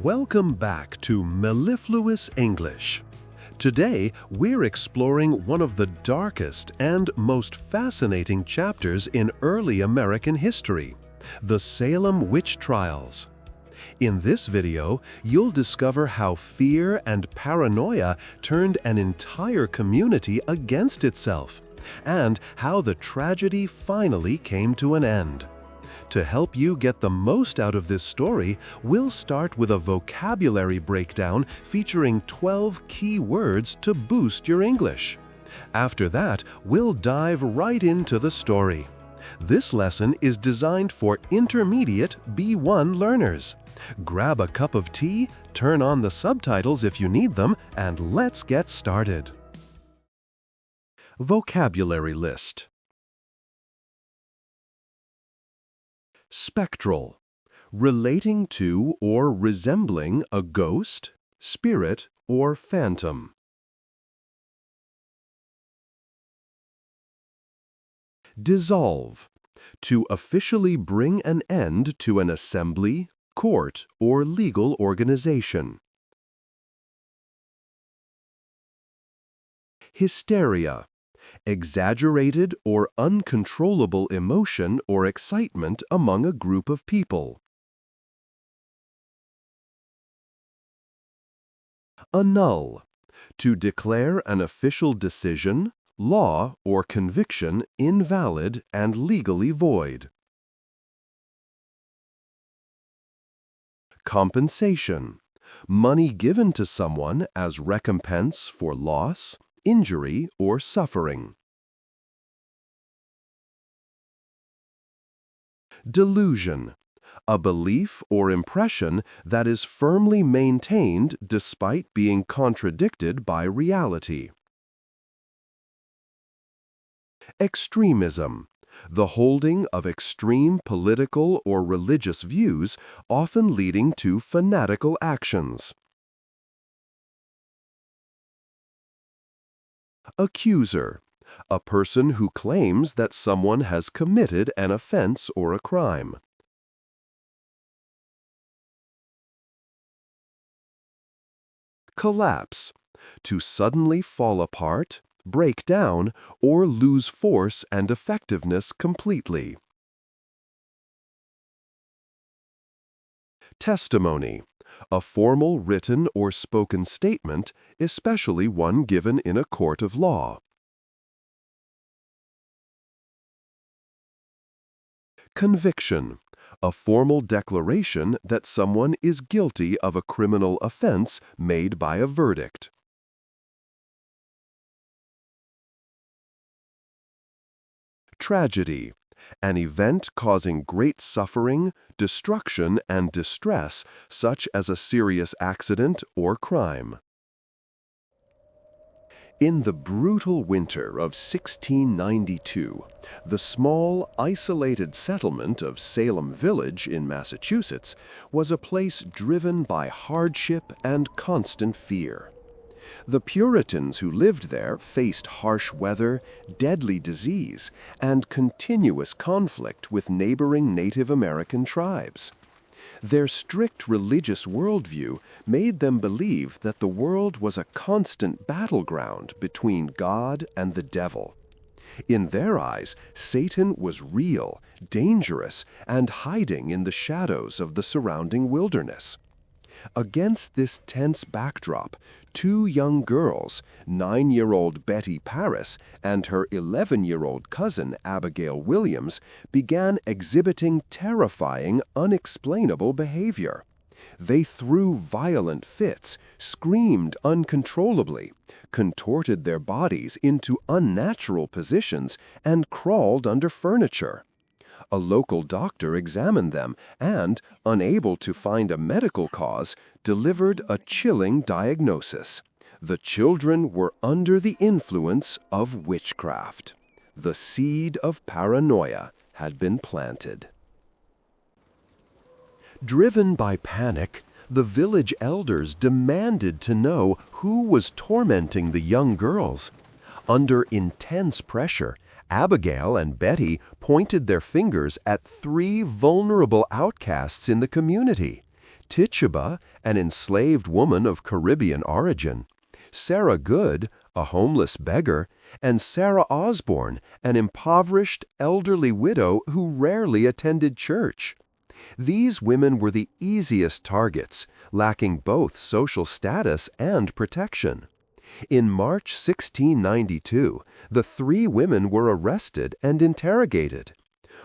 Welcome back to Mellifluous English. Today, we're exploring one of the darkest and most fascinating chapters in early American history, the Salem Witch Trials. In this video, you'll discover how fear and paranoia turned an entire community against itself, and how the tragedy finally came to an end. To help you get the most out of this story, we'll start with a vocabulary breakdown featuring 12 key words to boost your English. After that, we'll dive right into the story. This lesson is designed for intermediate B1 learners. Grab a cup of tea, turn on the subtitles if you need them, and let's get started. Vocabulary list. Spectral, relating to or resembling a ghost, spirit, or phantom. Dissolve, to officially bring an end to an assembly, court, or legal organization. Hysteria, exaggerated or uncontrollable emotion or excitement among a group of people. Annul, to declare an official decision, law, or conviction invalid and legally void. Compensation, money given to someone as recompense for loss, injury, or suffering. Delusion, a belief or impression that is firmly maintained despite being contradicted by reality. Extremism, the holding of extreme political or religious views, often leading to fanatical actions. Accuser, a person who claims that someone has committed an offense or a crime. Collapse, to suddenly fall apart, break down, or lose force and effectiveness completely. Testimony, a formal written or spoken statement, especially one given in a court of law. Conviction, a formal declaration that someone is guilty of a criminal offense made by a verdict. Tragedy, an event causing great suffering, destruction, and distress, such as a serious accident or crime. In the brutal winter of 1692, the small, isolated settlement of Salem Village in Massachusetts was a place driven by hardship and constant fear. The Puritans who lived there faced harsh weather, deadly disease, and continuous conflict with neighboring Native American tribes. Their strict religious worldview made them believe that the world was a constant battleground between God and the devil. In their eyes, Satan was real, dangerous, and hiding in the shadows of the surrounding wilderness. Against this tense backdrop, two young girls, 9-year-old Betty Paris and her 11-year-old cousin Abigail Williams, began exhibiting terrifying, unexplainable behavior. They threw violent fits, screamed uncontrollably, contorted their bodies into unnatural positions, and crawled under furniture. A local doctor examined them and, unable to find a medical cause, delivered a chilling diagnosis. The children were under the influence of witchcraft. The seed of paranoia had been planted. Driven by panic, the village elders demanded to know who was tormenting the young girls. Under intense pressure, Abigail and Betty pointed their fingers at 3 vulnerable outcasts in the community: Tituba, an enslaved woman of Caribbean origin, Sarah Good, a homeless beggar, and Sarah Osborne, an impoverished elderly widow who rarely attended church. These women were the easiest targets, lacking both social status and protection. In March 1692, the 3 women were arrested and interrogated.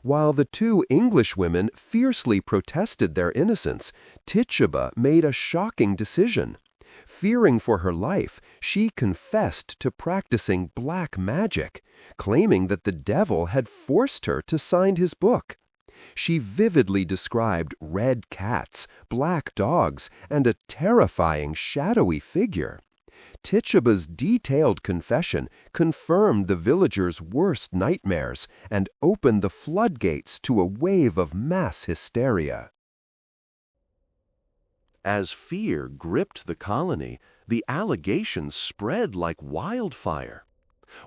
While the 2 English women fiercely protested their innocence, Tituba made a shocking decision. Fearing for her life, she confessed to practicing black magic, claiming that the devil had forced her to sign his book. She vividly described red cats, black dogs, and a terrifying shadowy figure. Tituba's detailed confession confirmed the villagers' worst nightmares and opened the floodgates to a wave of mass hysteria. As fear gripped the colony, the allegations spread like wildfire.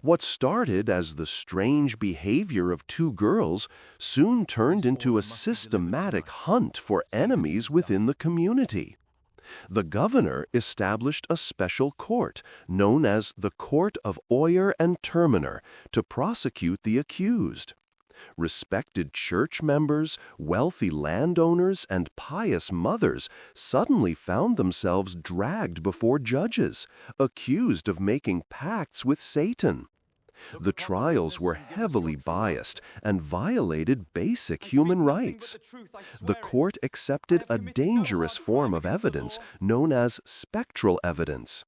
What started as the strange behavior of 2 girls soon turned into a systematic hunt for enemies within the community. The governor established a special court, known as the Court of Oyer and Terminer, to prosecute the accused. Respected church members, wealthy landowners, and pious mothers suddenly found themselves dragged before judges, accused of making pacts with Satan. The trials were heavily biased and violated basic human rights. The court accepted a dangerous form of evidence known as spectral evidence.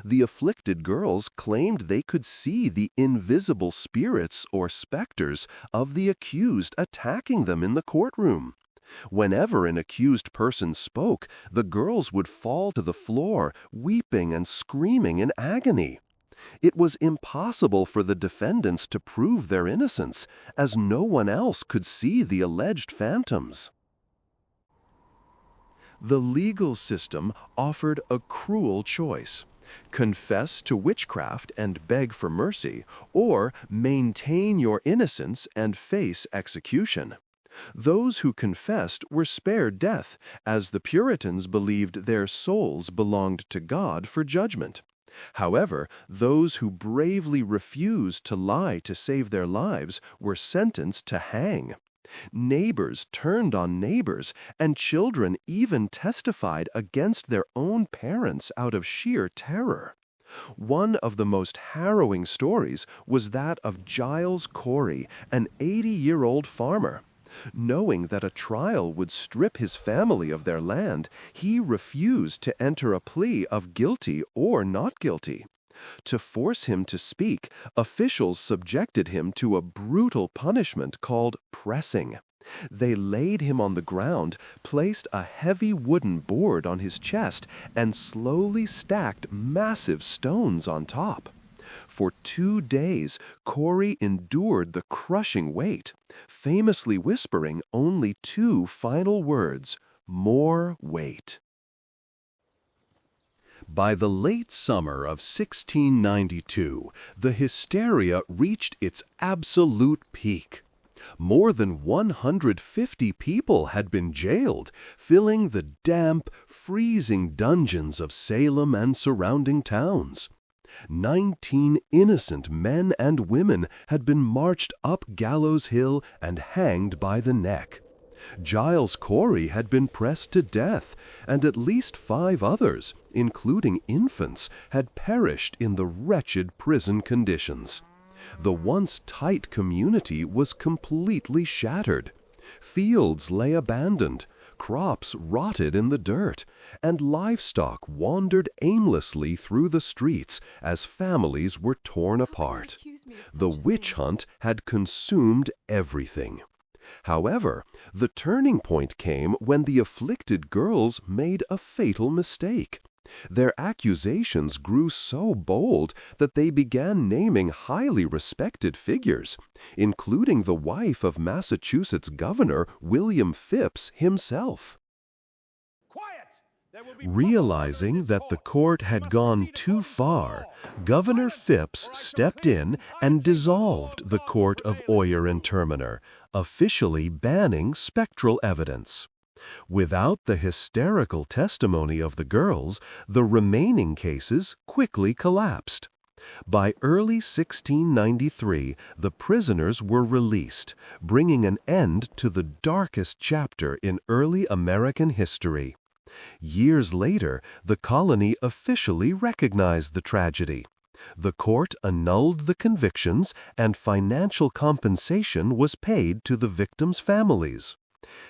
The afflicted girls claimed they could see the invisible spirits or specters of the accused attacking them in the courtroom. Whenever an accused person spoke, the girls would fall to the floor, weeping and screaming in agony. It was impossible for the defendants to prove their innocence, as no one else could see the alleged phantoms. The legal system offered a cruel choice: confess to witchcraft and beg for mercy, or maintain your innocence and face execution. Those who confessed were spared death, as the Puritans believed their souls belonged to God for judgment. However, those who bravely refused to lie to save their lives were sentenced to hang. Neighbors turned on neighbors, and children even testified against their own parents out of sheer terror. One of the most harrowing stories was that of Giles Corey, an 80-year-old farmer. Knowing that a trial would strip his family of their land, he refused to enter a plea of guilty or not guilty. To force him to speak, officials subjected him to a brutal punishment called pressing. They laid him on the ground, placed a heavy wooden board on his chest, and slowly stacked massive stones on top. For 2 days, Corey endured the crushing weight, famously whispering only 2 final words: more weight. By the late summer of 1692, the hysteria reached its absolute peak. More than 150 people had been jailed, filling the damp, freezing dungeons of Salem and surrounding towns. 19 innocent men and women had been marched up Gallows Hill and hanged by the neck. Giles Corey had been pressed to death, and at least 5 others, including infants, had perished in the wretched prison conditions. The once tight community was completely shattered. Fields lay abandoned, crops rotted in the dirt, and livestock wandered aimlessly through the streets as families were torn apart. The witch hunt had consumed everything. However, the turning point came when the afflicted girls made a fatal mistake. Their accusations grew so bold that they began naming highly respected figures, including the wife of Massachusetts Governor William Phips himself. Realizing that the court had gone too far, Governor Phips stepped in and dissolved the Court of Oyer and Terminer, officially banning spectral evidence. Without the hysterical testimony of the girls, the remaining cases quickly collapsed. By early 1693, the prisoners were released, bringing an end to the darkest chapter in early American history. Years later, the colony officially recognized the tragedy. The court annulled the convictions, and financial compensation was paid to the victims' families.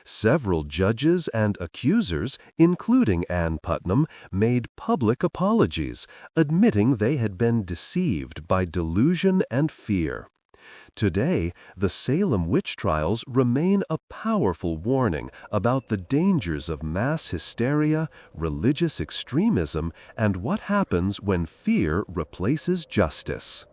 Several judges and accusers, including Ann Putnam, made public apologies, admitting they had been deceived by delusion and fear. Today, the Salem Witch Trials remain a powerful warning about the dangers of mass hysteria, religious extremism, and what happens when fear replaces justice.